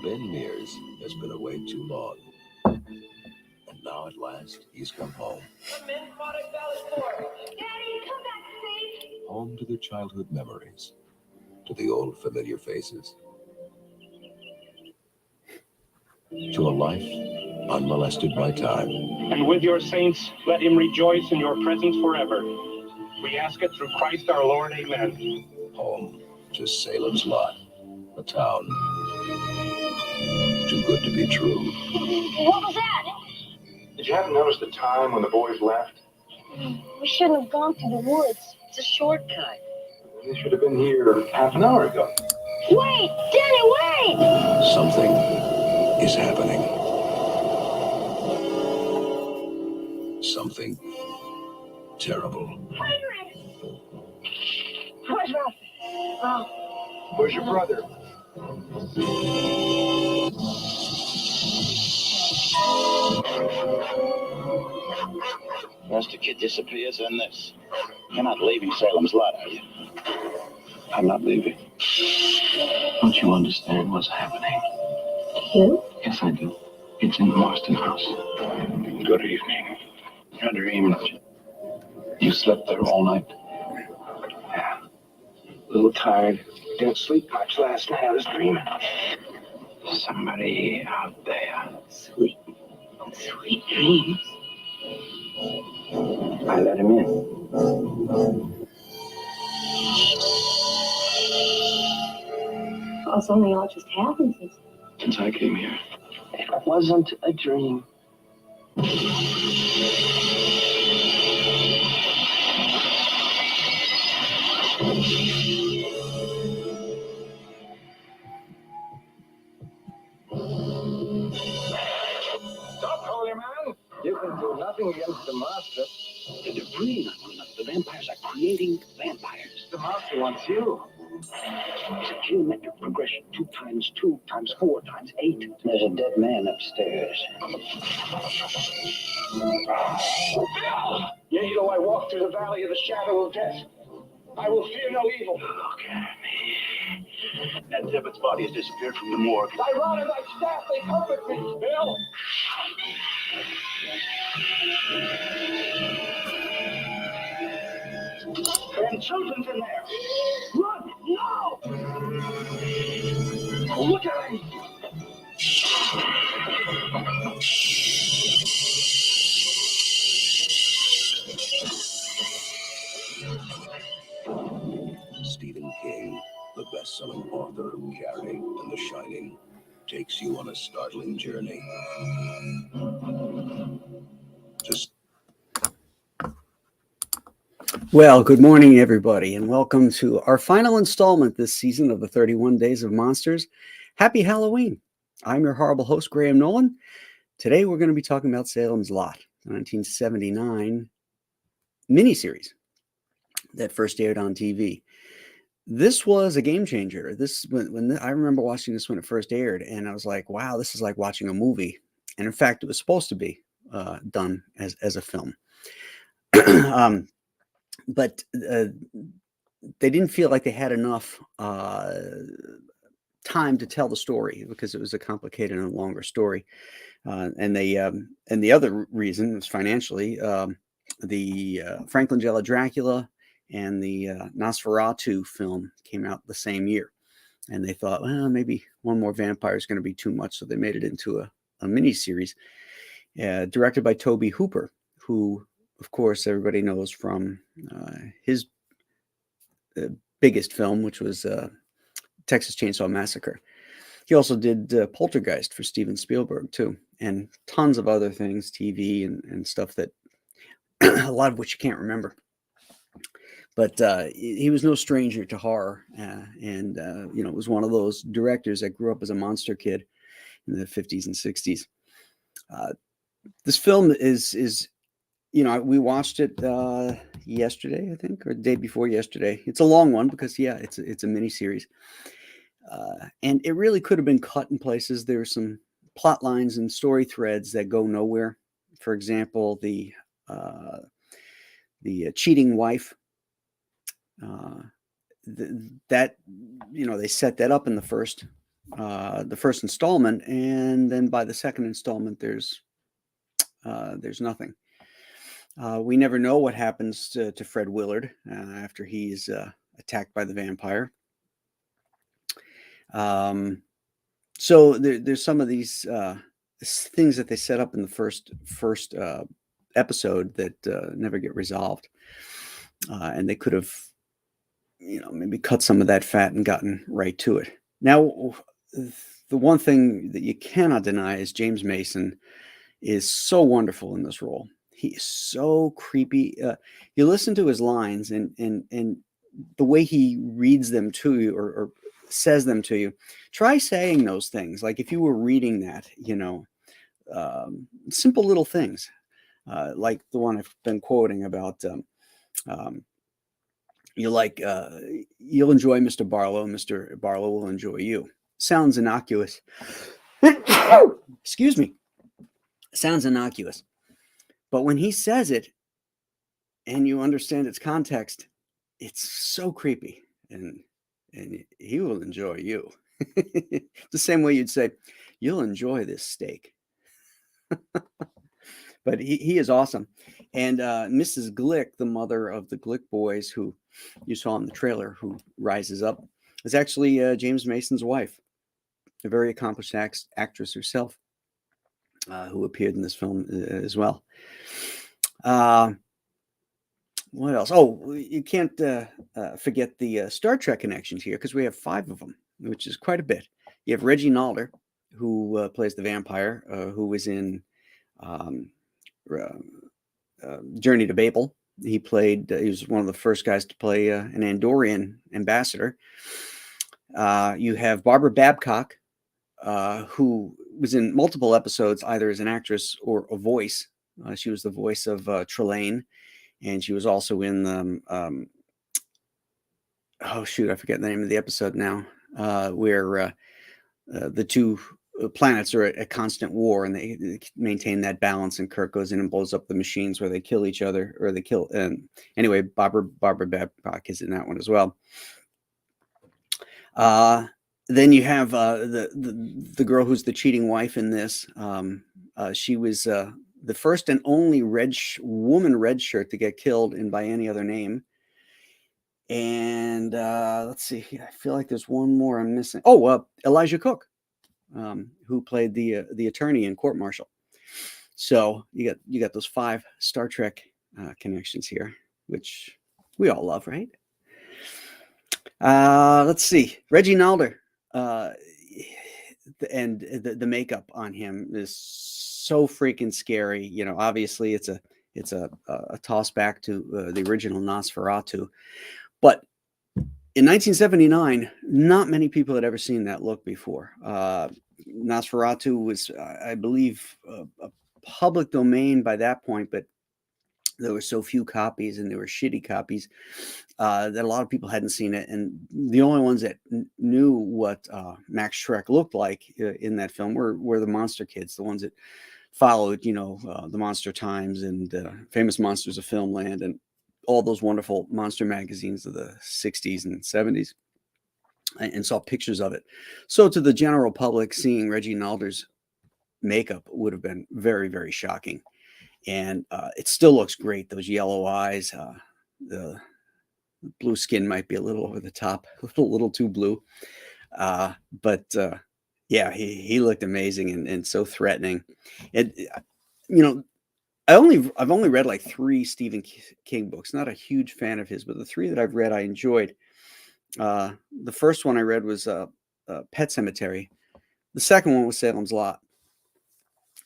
Ben Mears has been away too long. And now at last, he's come home. The men's product bell is for. Daddy, come back safe. Home to their childhood memories. To the old familiar faces. To a life unmolested by time. And with your saints, let him rejoice in your presence forever. We ask it through Christ our Lord. Amen. Home to Salem's Lot. A town too good to be true. What was that? Did you happen to notice the time when the boys left? We shouldn't have gone through the woods. It's a shortcut. They should have been here half an hour ago. Wait! Danny, wait! Something is happening. Something terrible. Where's Ralph? Oh. Where's your brother? Once the kid disappears, then this. You're not leaving Salem's Lot, are you? I'm not leaving. Don't you understand what's happening? You? Yes, I do. It's in the Marston house. Good evening. I dreamed you slept there all night. Yeah. A little tired. Didn't sleep much last night. I was dreaming. Somebody out there. Sweet dreams. I let him in. Oh, something all just happened Since I came here. It wasn't a dream. Stop, holy man! You can do nothing against the master. The debris on one another. The vampires are creating vampires. The master wants you. It's a geometric progression. 2 times 2 times 4 times 8. There's a dead man upstairs. Bill! Yea, though I walk through the valley of the shadow of death, I will fear no evil. Look at me. That Devitt's body has disappeared from the morgue. Thy rod and thy staff, they comfort me. Bill! And Susan's in there. Run! No! Look at him! Stephen King, the best-selling author of Carrie and The Shining, takes you on a startling journey. Well, good morning, everybody, and welcome to our final installment this season of the 31 Days of Monsters. Happy Halloween. I'm your horrible host, Graham Nolan. Today, we're going to be talking about Salem's Lot, the 1979 miniseries that first aired on TV. This was a game changer. I remember watching this when it first aired, and I was like, wow, this is like watching a movie. And in fact, it was supposed to be done as a film. But they didn't feel like they had enough time to tell the story because it was a complicated and longer story. And the other reason was financially. The Frank Langella Dracula and the Nosferatu film came out the same year. And they thought, well, maybe one more vampire is going to be too much. So they made it into a miniseries directed by Tobe Hooper, who, of course, everybody knows from his biggest film, which was Texas Chainsaw Massacre. He also did Poltergeist for Steven Spielberg, too, and tons of other things, TV and stuff that a lot of which you can't remember. But he was no stranger to horror, and was one of those directors that grew up as a monster kid in the 50s and 60s. This film is we watched it yesterday, I think, or the day before yesterday. It's a long one because, it's a miniseries. And it really could have been cut in places. There are some plot lines and story threads that go nowhere. For example, the cheating wife. They set that up in the first the first installment, and then by the second installment, there's nothing. We never know what happens to Fred Willard after he's attacked by the vampire. So there's some of these things that they set up in the first episode that never get resolved, and they could have, maybe cut some of that fat and gotten right to it. Now, the one thing that you cannot deny is James Mason is so wonderful in this role. He is so creepy. You listen to his lines and the way he reads them to you or says them to you. Try saying those things. Like if you were reading that, simple little things, like the one I've been quoting about, you'll enjoy Mr. Barlow. Mr. Barlow will enjoy you. Sounds innocuous. Excuse me. Sounds innocuous. But when he says it and you understand its context, it's so creepy, and he will enjoy you. The same way you'd say, you'll enjoy this steak. But he is awesome. And Mrs. Glick, the mother of the Glick boys who you saw in the trailer, who rises up, is actually James Mason's wife, a very accomplished actress herself, who appeared in this film as well. What else? Oh, you can't forget the Star Trek connections here, because we have 5 of them, which is quite a bit. You have Reggie Nalder, who plays the vampire, who was in Journey to Babel. He was one of the first guys to play an Andorian ambassador. You have Barbara Babcock, who was in multiple episodes, either as an actress or a voice. She was the voice of Trelane, and she was also in the I forget the name of the episode now, where the two planets are at constant war, and they maintain that balance, and Kirk goes in and blows up the machines where they kill each other, or they kill. Anyway, Barbara Babcock is in that one as well. Then you have the girl who's the cheating wife in this. She was the first and only woman red shirt to get killed by any other name. And let's see, I feel like there's one more I'm missing. Oh, Elijah Cook, who played the attorney in Court Martial. So you got those 5 Star Trek connections here, which we all love, right? Let's see, Reggie Nalder, and the makeup on him is so freaking scary. Obviously it's a toss back to the original Nosferatu, but in 1979, not many people had ever seen that look before. Nosferatu was, I believe, a public domain by that point, but there were so few copies, and there were shitty copies, that a lot of people hadn't seen it. And the only ones that knew what Max Schreck looked like in that film were the monster kids, the ones that followed, the Monster Times and Famous Monsters of Filmland and all those wonderful monster magazines of the 60s and 70s, and saw pictures of it. So to the general public, seeing Reggie Nalder's makeup would have been very, very shocking. And it still looks great. Those yellow eyes, the blue skin might be a little over the top, a little too blue. But yeah, he looked amazing and so threatening. I've only read like 3 Stephen King books. Not a huge fan of his, but the 3 that I've read, I enjoyed. The first one I read was Pet Sematary. The second one was Salem's Lot,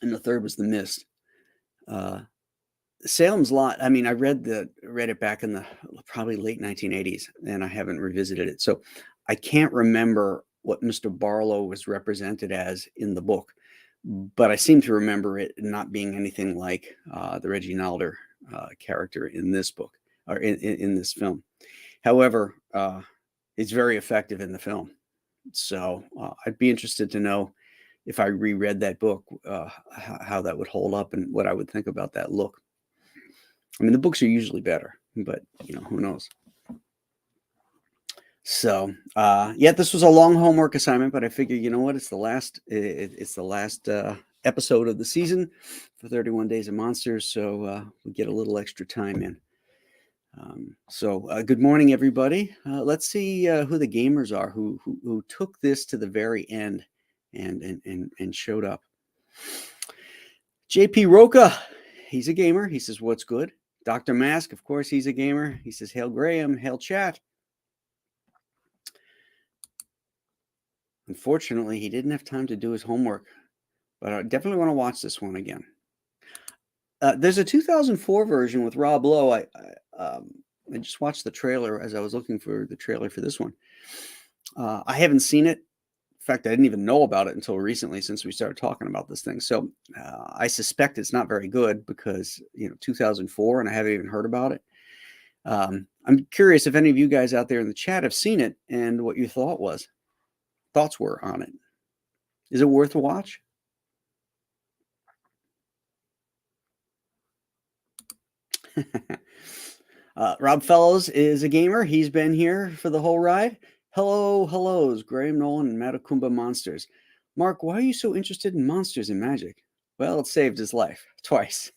and the third was The Mist. Salem's Lot, I mean, I read it back in the probably late 1980s, and I haven't revisited it. So I can't remember what Mr. Barlow was represented as in the book, but I seem to remember it not being anything like the Reggie Nalder character in this book, or in this film. However, it's very effective in the film. So I'd be interested to know, if I reread that book, how that would hold up and what I would think about that look. I mean, the books are usually better, but who knows? So, yeah, this was a long homework assignment, but I figured, you know what? It's the last. It's the last episode of the season for 31 Days of Monsters, so we get a little extra time in. So, good morning, everybody. Let's see who the gamers are who took this to the very end and showed up. JP Roca, he's a gamer. He says, "What's good?" Dr. Mask, of course, he's a gamer. He says, "Hail Graham, hail chat." Unfortunately, he didn't have time to do his homework, but I definitely want to watch this one again. There's a 2004 version with Rob Lowe. I just watched the trailer as I was looking for the trailer for this one. I haven't seen it. In fact, I didn't even know about it until recently since we started talking about this thing. So I suspect it's not very good because, 2004 and I haven't even heard about it. I'm curious if any of you guys out there in the chat have seen it and what your thoughts were on it. Is it worth a watch? Rob Fellows is a gamer. He's been here for the whole ride. Hellos, Graham Nolan and Matakumba Monsters. Mark, why are you so interested in monsters and magic? Well, it saved his life twice.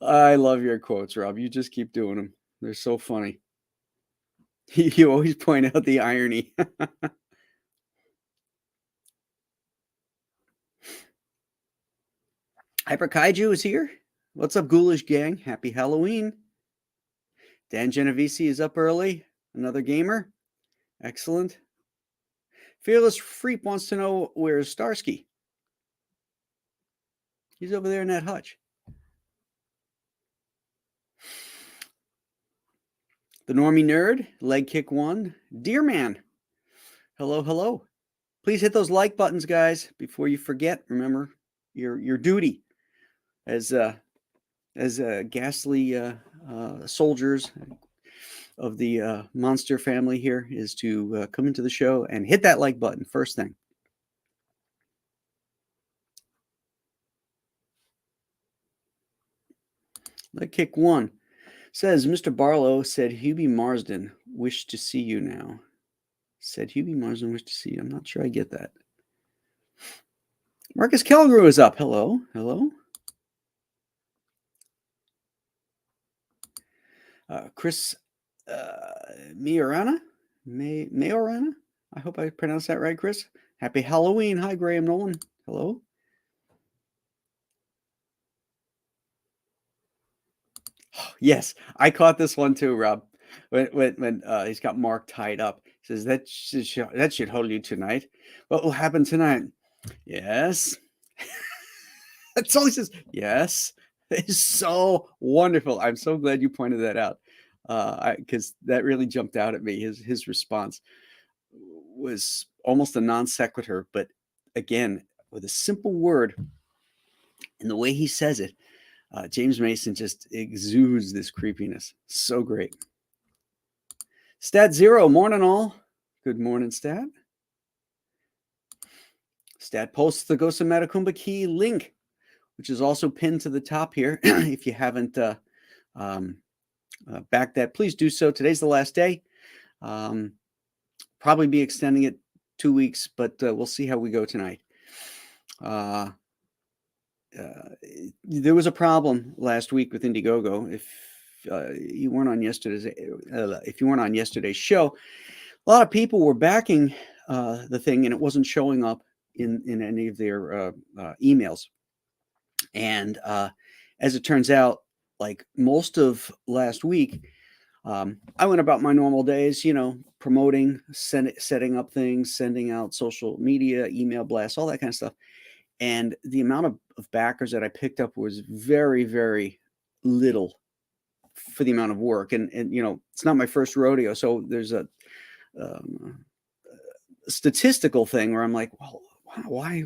I love your quotes, Rob. You just keep doing them. They're so funny. You always point out the irony. Hyper Kaiju is here. What's up, Ghoulish Gang? Happy Halloween. Dan Genovese is up early. Another gamer. Excellent. Fearless Freep wants to know where's Starsky. He's over there in that hutch. The Normie Nerd, Leg Kick 1. Deer Man. Hello. Please hit those like buttons, guys, before you forget. Remember your duty as ghastly soldiers of the monster family here is to come into the show and hit that like button first thing. Leg Kick 1 says, Mr. Barlow said Hubie Marsden wished to see you now. Said Hubie Marsden wished to see you. I'm not sure I get that. Marcus Kelgrew is up. Hello. Chris Mayorana? I hope I pronounced that right, Chris. Happy Halloween. Hi, Graham Nolan. Hello. Yes, I caught this one too, Rob. When he's got Mark tied up, he says that should hold you tonight. What will happen tonight? Yes. That's all he says. Yes. It's so wonderful. I'm so glad you pointed that out, because that really jumped out at me. His response was almost a non sequitur, but again, with a simple word, and the way he says it, James Mason just exudes this creepiness. So great. Stat Zero, morning all. Good morning, Stat. Stat posts the Ghost of Matakumba Key link, which is also pinned to the top here. If you haven't backed that, please do so. Today's the last day. Probably be extending it 2 weeks, but we'll see how we go tonight. There was a problem last week with Indiegogo. If you weren't on yesterday's show, a lot of people were backing the thing, and it wasn't showing up in any of their emails. And as it turns out, like most of last week, I went about my normal days, promoting, setting up things, sending out social media, email blasts, all that kind of stuff. And the amount of backers that I picked up was very, very little for the amount of work. And it's not my first rodeo. So there's a statistical thing where I'm like, well, why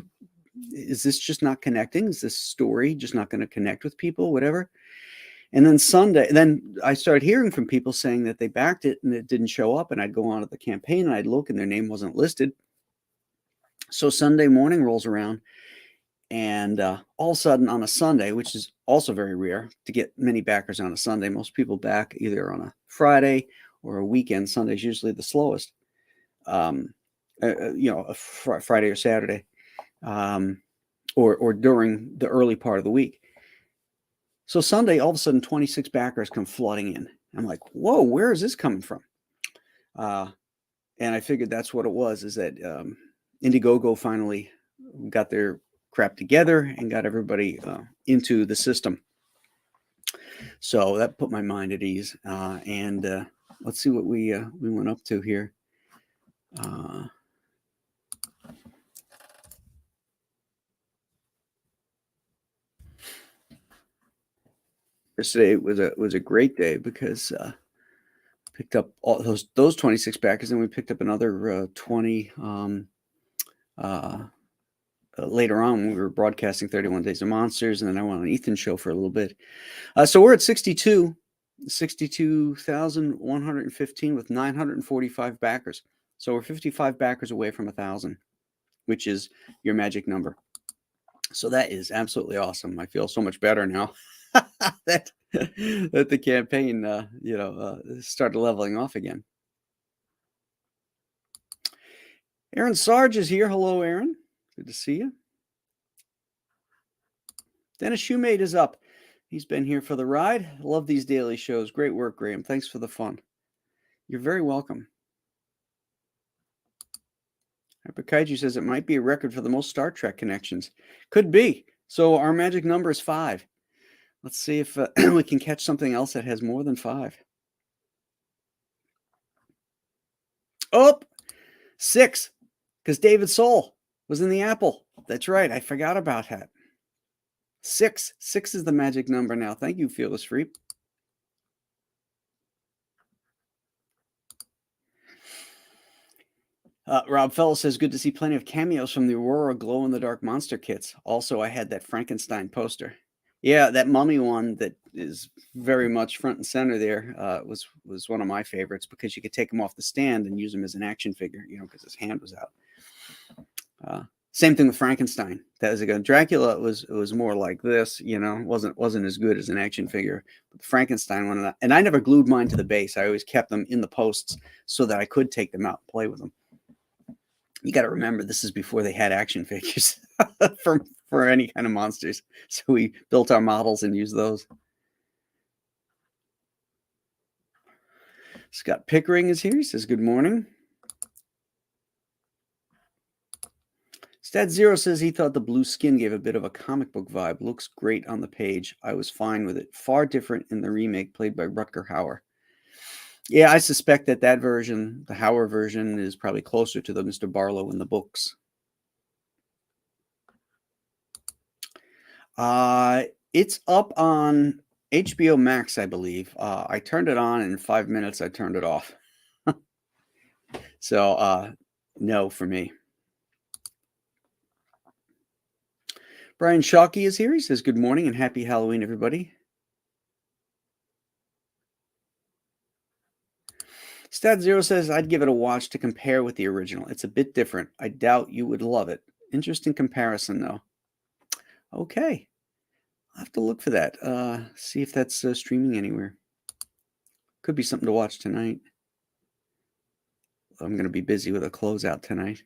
is this just not connecting? Is this story just not going to connect with people, whatever? And then I started hearing from people saying that they backed it and it didn't show up. And I'd go on to the campaign and I'd look and their name wasn't listed. So Sunday morning rolls around And all of a sudden on a Sunday, which is also very rare to get many backers on a Sunday, most people back either on a Friday or a weekend. Sunday's usually the slowest, a Friday or Saturday, or during the early part of the week. So Sunday, all of a sudden, 26 backers come flooding in. I'm like, whoa, where is this coming from? And I figured that's what it was, is that Indiegogo finally got their crap together and got everybody into the system. So that put my mind at ease. And let's see what we went up to here. Yesterday was a great day because picked up all those 26 backers, and we picked up another 20 later on when we were broadcasting 31 Days of Monsters, and then I went on Ethan's show for a little bit. So we're at 62,115 with 945 backers. So we're 55 backers away from 1,000, which is your magic number. So that is absolutely awesome. I feel so much better now that the campaign, started leveling off again. Aaron Sarge is here. Hello, Aaron. Good to see you. Dennis Shoemate is up. He's been here for the ride. Love these daily shows. Great work, Graham. Thanks for the fun. You're very welcome. Hyper Kaiju says it might be a record for the most Star Trek connections. Could be. So our magic number is 5. Let's see if we can catch something else that has more than 5. Oh, 6. Because David Soul was in the Apple. That's right. I forgot about that. 6. 6 is the magic number now. Thank you, Fearless Freep. Rob Fellow says, good to see plenty of cameos from the Aurora glow-in-the-dark monster kits. Also, I had that Frankenstein poster. Yeah, that mummy one that is very much front and center there was one of my favorites because you could take him off the stand and use him as an action figure, because his hand was out. Same thing with Frankenstein. That was a good. Dracula was more like this, wasn't as good as an action figure. But the Frankenstein one, and I never glued mine to the base. I always kept them in the posts so that I could take them out and play with them. You got to remember, this is before they had action figures for any kind of monsters. So we built our models and used those. Scott Pickering is here. He says, good morning. Stat Zero says he thought the blue skin gave a bit of a comic book vibe. Looks great on the page. I was fine with it. Far different in the remake played by Rutger Hauer. Yeah, I suspect that version, the Hauer version, is probably closer to the Mr. Barlow in the books. It's up on HBO Max, I believe. I turned it on, and in 5 minutes, I turned it off. So, no for me. Brian Shockey is here. He says, good morning and happy Halloween, everybody. Stat Zero says, I'd give it a watch to compare with the original. It's a bit different. I doubt you would love it. Interesting comparison, though. Okay. I'll have to look for that. See if that's streaming anywhere. Could be something to watch tonight. I'm going to be busy with a closeout tonight.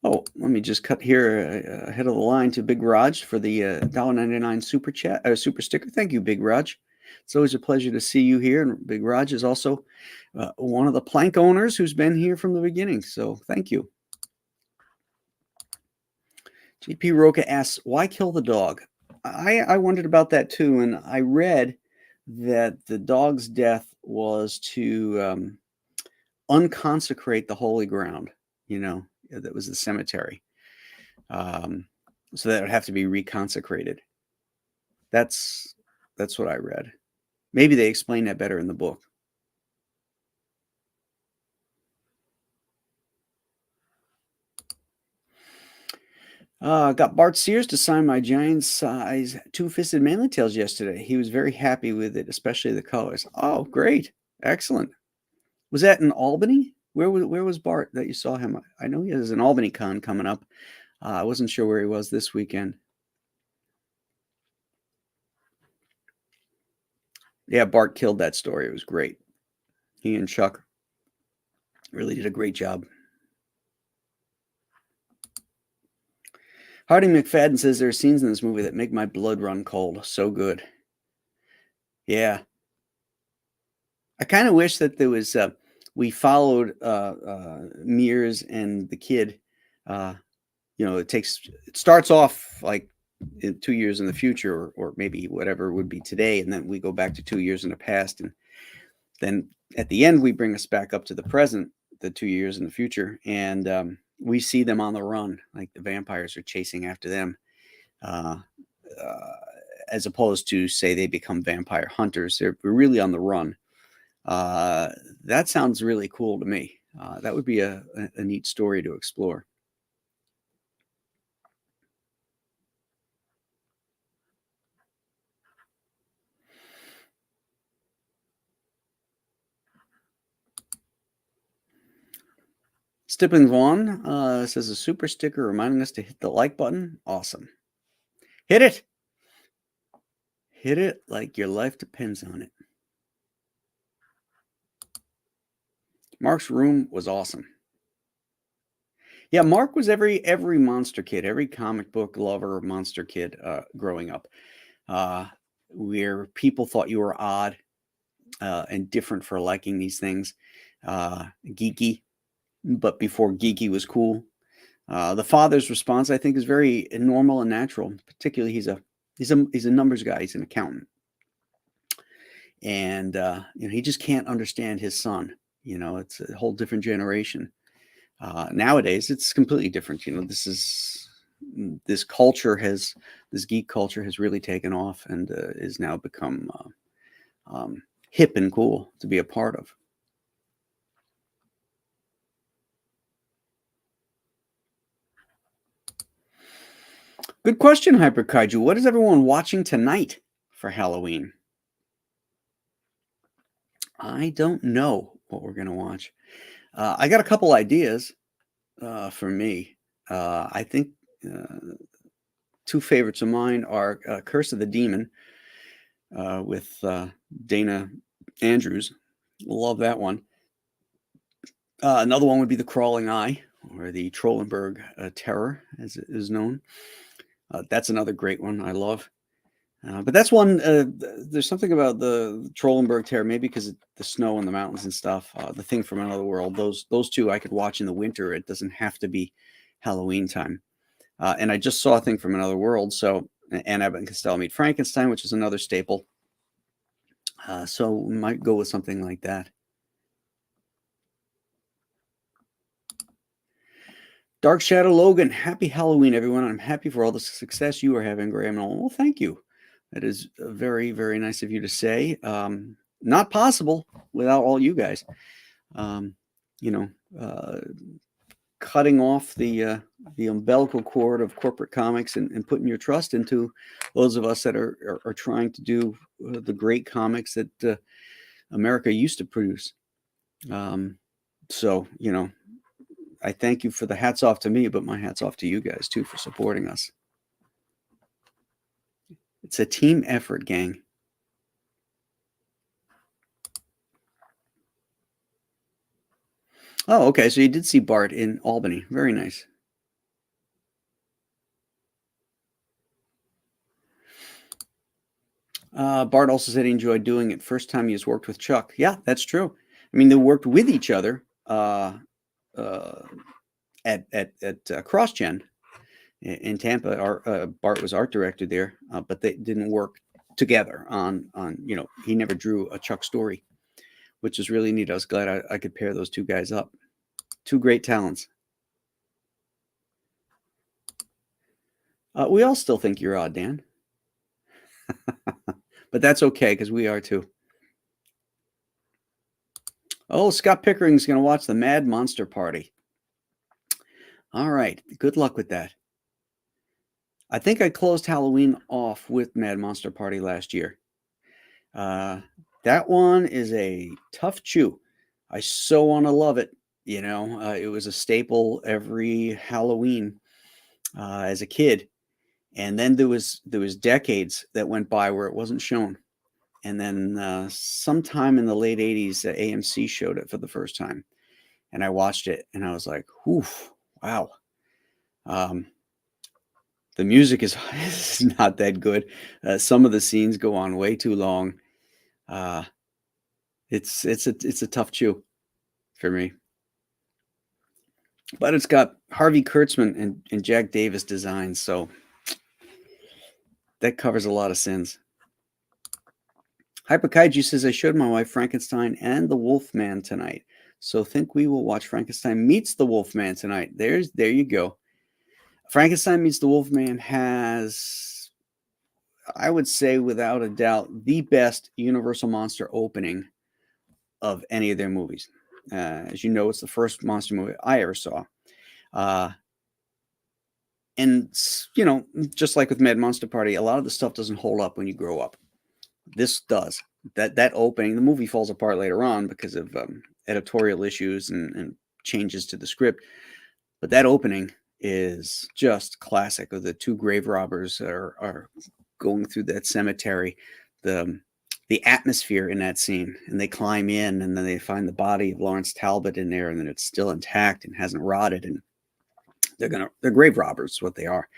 Oh, let me just cut here ahead of the line to Big Raj for the $1.99 super chat super sticker. Thank you, Big Raj. It's always a pleasure to see you here. And Big Raj is also one of the plank owners who's been here from the beginning. So thank you. JP Roca asks, why kill the dog? I wondered about that too. And I read that the dog's death was to unconsecrate the holy ground, that was the cemetery. So that would have to be reconsecrated. That's what I read. Maybe they explain that better in the book. Got Bart Sears to sign my giant size two-fisted Manly Tails yesterday. He was very happy with it, especially the colors. Oh, great. Excellent. Was that in Albany? Where was Bart that you saw him? I know he has an Albany Con coming up. I wasn't sure where he was this weekend. Yeah, Bart killed that story. It was great. He and Chuck really did a great job. Harding McFadden says there are scenes in this movie that make my blood run cold. So good. Yeah. I kind of wish that there was, we followed Mears and the kid. It starts off like 2 years in the future, or maybe whatever it would be today, and then we go back to 2 years in the past, and then at the end we bring us back up to the present, the 2 years in the future, and we see them on the run, like the vampires are chasing after them, as opposed to, say, they become vampire hunters. They're really on the run. That sounds really cool to me. That would be a neat story to explore. Stippling Vaughn says a super sticker reminding us to hit the like button. Awesome. Hit it. Hit it like your life depends on it. Mark's room was awesome. Yeah, Mark was every monster kid, every comic book lover monster kid growing up, where people thought you were odd and different for liking these things. Geeky, but before geeky was cool. The father's response, I think, is very normal and natural. Particularly, he's a numbers guy. He's an accountant, and he just can't understand his son. It's a whole different generation. Nowadays, it's completely different. This geek culture has really taken off and is now become hip and cool to be a part of. Good question, Hyper Kaiju. What is everyone watching tonight for Halloween? I don't know what we're going to watch. I got a couple ideas for me. I think two favorites of mine are Curse of the Demon with Dana Andrews. Love that one. Another one would be The Crawling Eye, or the Trollenberg Terror, as it is known. That's another great one I love. But that's one, there's something about the Trollenberg Terror, maybe because of the snow in the mountains and stuff, The Thing from Another World, those two I could watch in the winter. It doesn't have to be Halloween time. And I just saw A Thing from Another World, so, and Abbott and Costello Meet Frankenstein, which is another staple. So we might go with something like that. Dark Shadow Logan, happy Halloween, everyone. I'm happy for all the success you are having, Graham. Well, thank you. That is very, very nice of you to say. Not possible without all you guys. Cutting off the umbilical cord of corporate comics and putting your trust into those of us that are trying to do the great comics that America used to produce. I thank you for the hats off to me, but my hats off to you guys too for supporting us. It's a team effort, gang. Oh, okay. So you did see Bart in Albany. Very nice. Bart also said he enjoyed doing it. First time he has worked with Chuck. Yeah, that's true. I mean, they worked with each other at CrossGen in Tampa. Bart was art director there, but they didn't work together on he never drew a Chuck story, which is really neat. I was glad I could pair those two guys up. Two great talents. We all still think you're odd, Dan. But that's okay, because we are too. Oh, Scott Pickering's going to watch the Mad Monster Party. All right. Good luck with that. I think I closed Halloween off with Mad Monster Party last year. That one is a tough chew. I so want to love it, It was a staple every Halloween as a kid. And then there was decades that went by where it wasn't shown. And then sometime in the late 80s, AMC showed it for the first time. And I watched it and I was like, whew, wow. The music is not that good. Some of the scenes go on way too long. It's a tough chew for me. But it's got Harvey Kurtzman and Jack Davis designs, so that covers a lot of sins. Hyper Kaiju says, I showed my wife Frankenstein and the Wolfman tonight. So think we will watch Frankenstein meets the Wolfman tonight. There you go. Frankenstein meets the Wolfman has, I would say without a doubt, the best Universal Monster opening of any of their movies. As you know, it's the first monster movie I ever saw. And, just like with Mad Monster Party, a lot of the stuff doesn't hold up when you grow up. This does. That opening, the movie falls apart later on because of editorial issues and changes to the script. But that opening is just classic. The two grave robbers are going through that cemetery. The atmosphere in that scene, and they climb in, and then they find the body of Lawrence Talbot in there, and then it's still intact and hasn't rotted, and they're grave robbers, is what they are.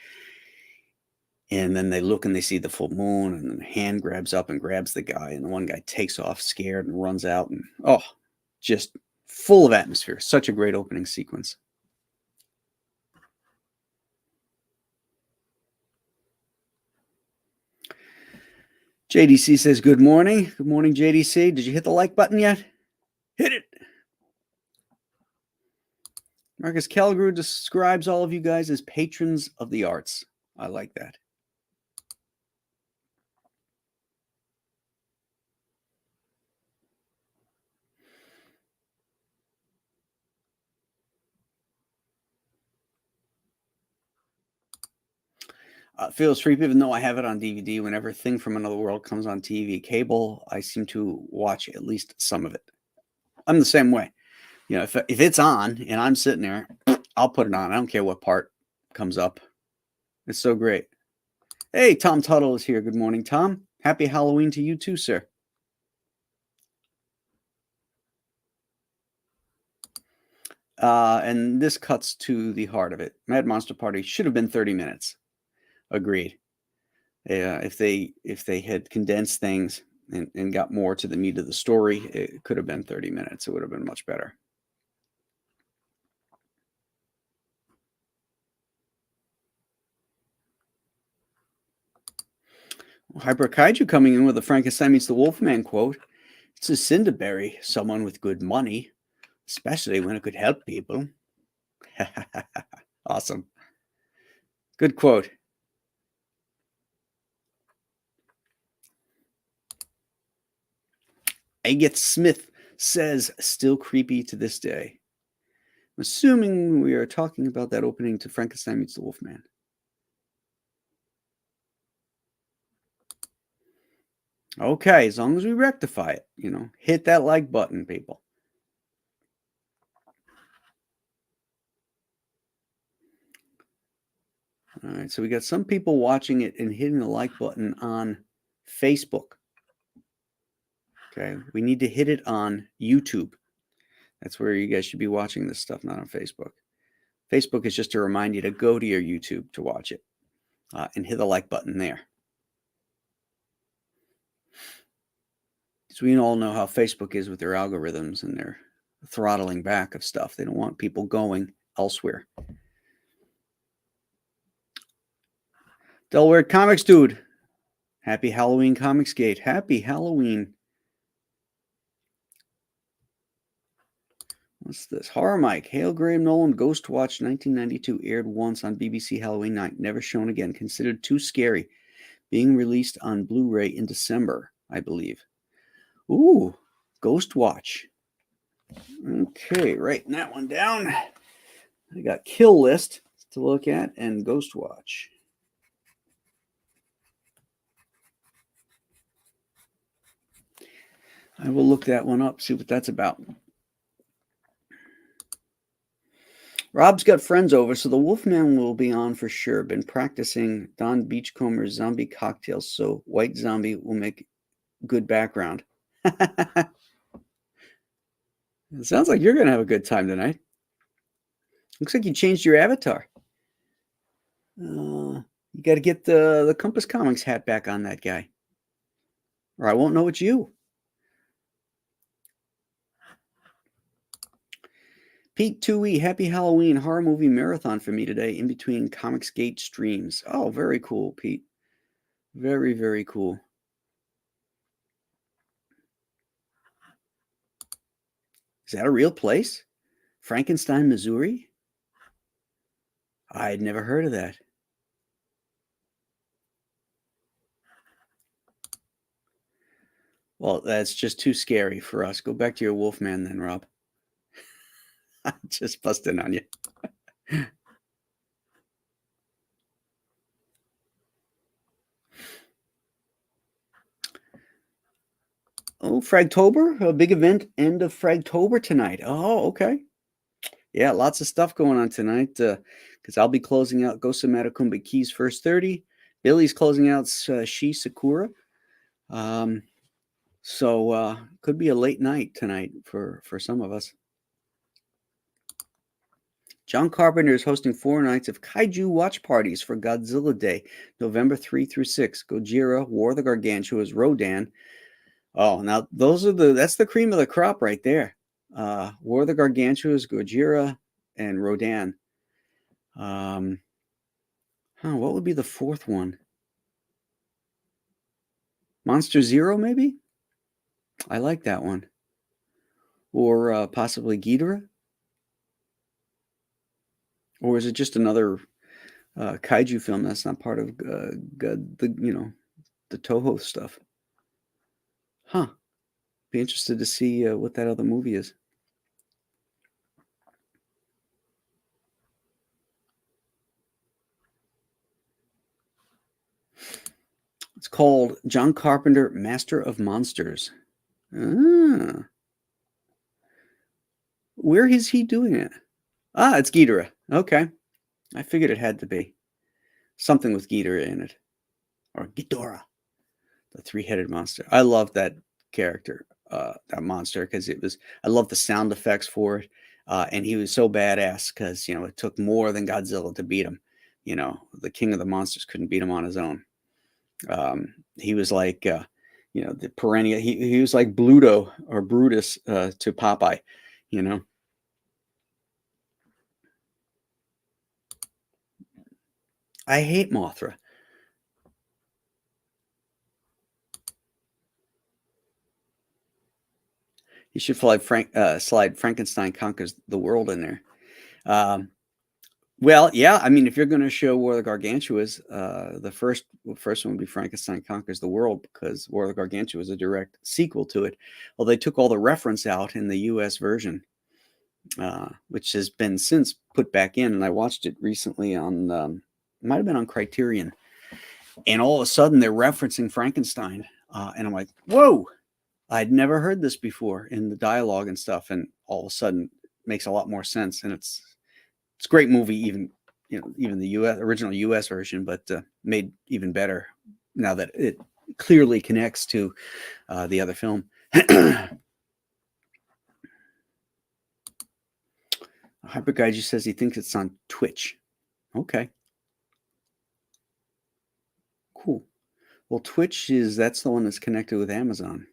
And then they look and they see the full moon, and then the hand grabs up and grabs the guy, and the one guy takes off scared and runs out, and just full of atmosphere. Such a great opening sequence. JDC says, good morning. Good morning, JDC. Did you hit the like button yet? Hit it. Marcus Calgary describes all of you guys as patrons of the arts. I like that. Feels free, even though I have it on DVD. Whenever Thing from Another World comes on TV cable, I seem to watch at least some of it. I'm the same way. If it's on and I'm sitting there, I'll put it on. I don't care what part comes up. It's so great. Hey, Tom Tuttle is here. Good morning, Tom. Happy Halloween to you too, sir. And this cuts to the heart of it. Mad Monster Party should have been 30 minutes. Agreed. If they had condensed things and got more to the meat of the story, it could have been 30 minutes. It would have been much better. Hyper Kaiju coming in with a Frankenstein meets the Wolfman quote. It's a sin to bury someone with good money, especially when it could help people. Awesome. Good quote. Agate Smith says, still creepy to this day. I'm assuming we are talking about that opening to Frankenstein meets the Wolfman. Okay, as long as we rectify it, hit that like button, people. All right, so we got some people watching it and hitting the like button on Facebook. Okay, we need to hit it on YouTube. That's where you guys should be watching this stuff, not on Facebook. Facebook is just to remind you to go to your YouTube to watch it and hit the like button there. Because we all know how Facebook is with their algorithms and their throttling back of stuff. They don't want people going elsewhere. Delaware Comics Dude. Happy Halloween, Comicsgate. Happy Halloween. What's this? Horror Mike. Hail Graham Nolan. Ghost Watch 1992. Aired once on BBC Halloween night. Never shown again. Considered too scary. Being released on Blu-ray in December, I believe. Ooh, Ghost Watch. Okay, writing that one down. I got Kill List to look at and Ghost Watch. I will look that one up, see what that's about. Rob's got friends over, so the Wolfman will be on for sure. Been practicing Don Beachcomber's zombie cocktails, so White Zombie will make good background. It sounds like you're going to have a good time tonight. Looks like you changed your avatar. You got to get the Compass Comics hat back on that guy, or I won't know it's you. Pete Toohey, happy Halloween horror movie marathon for me today in between Comicsgate streams. Oh, very cool, Pete. Very, very cool. Is that a real place? Frankenstein, Missouri? I had never heard of that. Well, that's just too scary for us. Go back to your Wolfman then, Rob. I just busted on you. Oh, Fragtober, a big event, end of Fragtober tonight. Oh, okay. Yeah, lots of stuff going on tonight because I'll be closing out Ghost of Matakumba Keys First 30. Billy's closing out She Sakura. So could be a late night tonight for some of us. John Carpenter is hosting 4 nights of kaiju watch parties for Godzilla Day, November 3 through 6. Gojira, War of the Gargantuas, Rodan. Oh, now that's the cream of the crop right there. War of the Gargantuas, Gojira, and Rodan. What would be the 4th one? Monster Zero, maybe? I like that one. Or possibly Ghidorah? Or is it just another kaiju film that's not part of the Toho stuff? Huh. Be interested to see what that other movie is. It's called John Carpenter, Master of Monsters. Ah. Where is he doing it? Ah, it's Ghidorah. Okay. I figured it had to be. Something with Ghidorah in it. Or Ghidorah. The 3-headed monster. I love that character, that monster, because I love the sound effects for it. And he was so badass because, it took more than Godzilla to beat him. The king of the monsters couldn't beat him on his own. He was like, the perennial, he was like Bluto or Brutus to Popeye, I hate Mothra. You should slide Frankenstein Conquers the World in there. Well, yeah, I mean, if you're going to show War of the Gargantuas, the first one would be Frankenstein Conquers the World, because War of the Gargantua is a direct sequel to it. Well, they took all the reference out in the U.S. version, which has been since put back in, and I watched it recently on, might have been on Criterion, and all of a sudden they're referencing Frankenstein, and I'm like, whoa! I'd never heard this before in the dialogue and stuff, and all of a sudden it makes a lot more sense, and it's a great movie, even the original U.S. version, but made even better now that it clearly connects to the other film. Hyperguide just says he thinks it's on Twitch. Okay, cool. Well, Twitch that's the one that's connected with Amazon.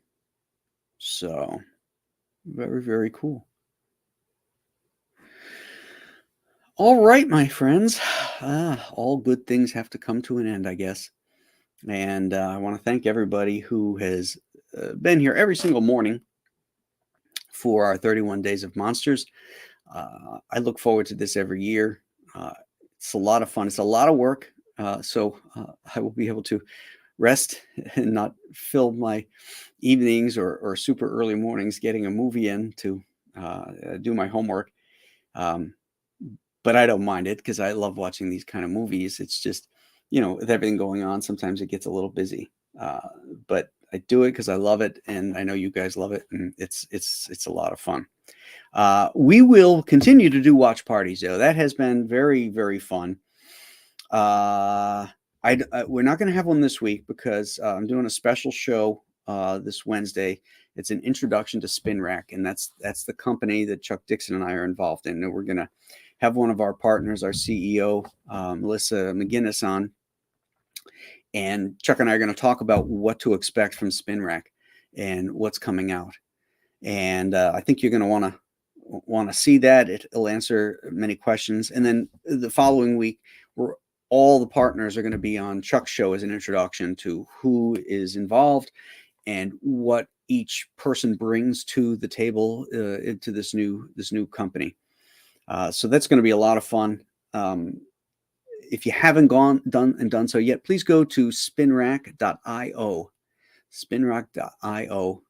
So, very, very cool. All right, my friends. All good things have to come to an end, I guess. And I want to thank everybody who has been here every single morning for our 31 Days of Monsters. I look forward to this every year. It's a lot of fun. It's a lot of work. So I will be able to rest and not fill my evenings or super early mornings getting a movie in to do my homework. But I don't mind it because I love watching these kind of movies. It's just, with everything going on, sometimes it gets a little busy. But I do it because I love it, and I know you guys love it, and it's a lot of fun. We will continue to do watch parties, though. That has been very, very fun. We're not going to have one this week because I'm doing a special show this Wednesday. It's an introduction to Spin Rack, and that's the company that Chuck Dixon and I are involved in. And we're going to have one of our partners, our CEO, Melissa McGinnis, on. And Chuck and I are going to talk about what to expect from Spin Rack and what's coming out. And I think you're going to want to see that. It'll answer many questions. And then the following week, all the partners are going to be on Chuck's show as an introduction to who is involved and what each person brings to the table into this new company. So that's going to be a lot of fun. If you haven't done so yet, please go to spinrack.io. Spinrack.io.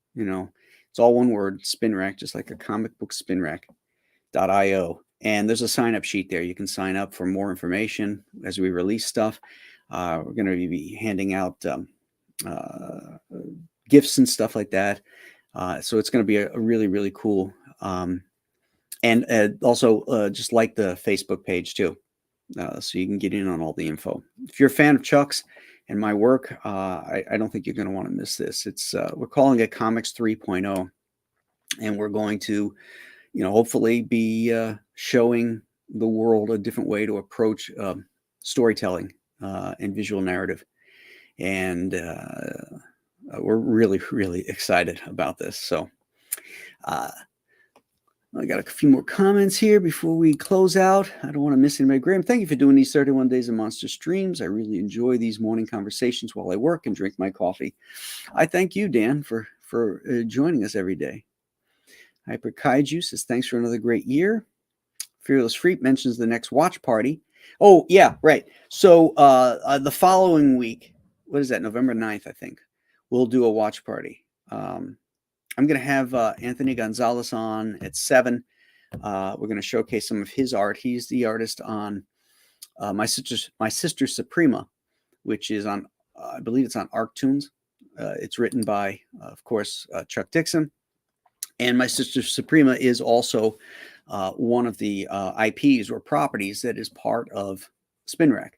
It's all one word, Spinrack, just like a comic book, spinrack.io. And there's a sign-up sheet there. You can sign up for more information as we release stuff. We're going to be handing out gifts and stuff like that. So it's going to be a really, really cool. And also just like the Facebook page too. So you can get in on all the info. If you're a fan of Chuck's and my work, I don't think you're going to want to miss this. It's we're calling it Comics 3.0, and we're going to, hopefully be showing the world a different way to approach storytelling and visual narrative. And we're really, really excited about this. So I got a few more comments here before we close out. I don't want to miss anybody. Graham, thank you for doing these 31 Days of Monster streams. I really enjoy these morning conversations while I work and drink my coffee. I thank you, Dan, for joining us every day. Hyper Kaiju says, thanks for another great year. Fearless Freak mentions the next watch party. Oh, yeah, right. So the following week, what is that, November 9th, I think, we'll do a watch party. I'm going to have Anthony Gonzalez on at 7. We're going to showcase some of his art. He's the artist on My Sister Suprema, which is on, I believe it's on Arctoons. It's written by, of course, Chuck Dixon. And My Sister Suprema is also one of the IPs or properties that is part of Spin Rack.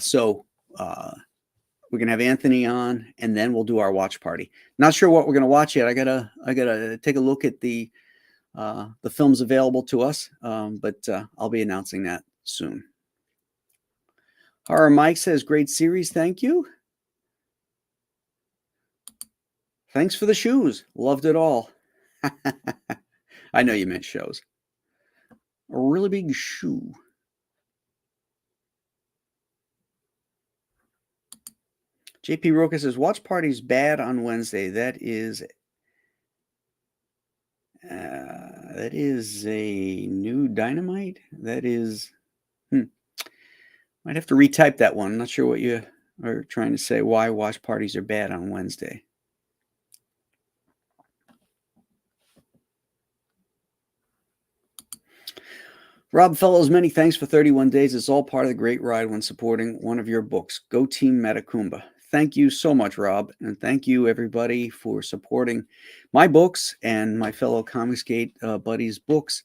So we're gonna have Anthony on, and then we'll do our watch party. Not sure what we're gonna watch yet. I gotta take a look at the films available to us, but I'll be announcing that soon. Horror Mike says, great series, thank you. Thanks for the shoes. Loved it all. I know you meant shows. A really big shoe. JP Roca says, watch party's bad on Wednesday. That is a new Dynamite. That is, might have to retype that one. I'm not sure what you are trying to say. Why watch parties are bad on Wednesday. Rob Fellows, many thanks for 31 days. It's all part of the great ride when supporting one of your books. Go Team Metacumba. Thank you so much, Rob. And thank you, everybody, for supporting my books and my fellow Comicsgate buddies' books.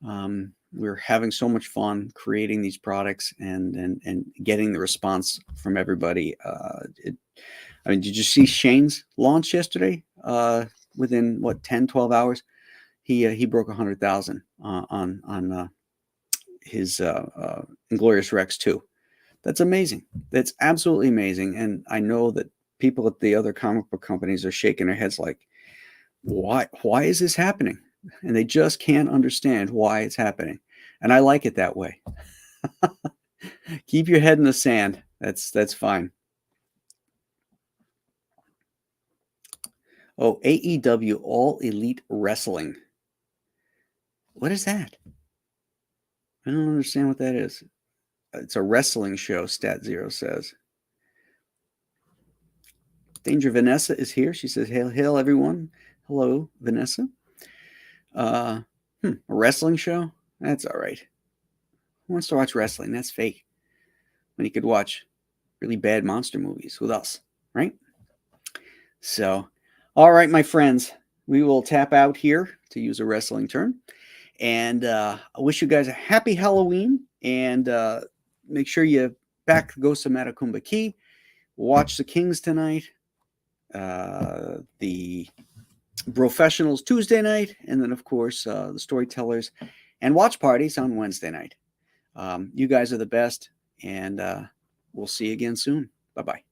We're having so much fun creating these products and getting the response from everybody. Did you see Shane's launch yesterday? Within, 10, 12 hours? He broke 100,000 on his Inglorious Rex 2. That's amazing. That's absolutely amazing. And I know that people at the other comic book companies are shaking their heads like, why is this happening? And they just can't understand why it's happening. And I like it that way. Keep your head in the sand. That's fine. Oh, AEW, All Elite Wrestling. What is that? I don't understand what that is. It's a wrestling show, Stat Zero says. Danger Vanessa is here. She says, hail, everyone. Hello, Vanessa. A wrestling show? That's all right. Who wants to watch wrestling? That's fake. When you could watch really bad monster movies with us, right? So, all right, my friends. we will tap out here, to use a wrestling term. And I wish you guys a happy Halloween. And make sure you back the Ghost of Matacumba Key. Watch the Kings tonight. The Professionals Tuesday night. And then, of course, the Storytellers and watch parties on Wednesday night. You guys are the best. And we'll see you again soon. Bye-bye.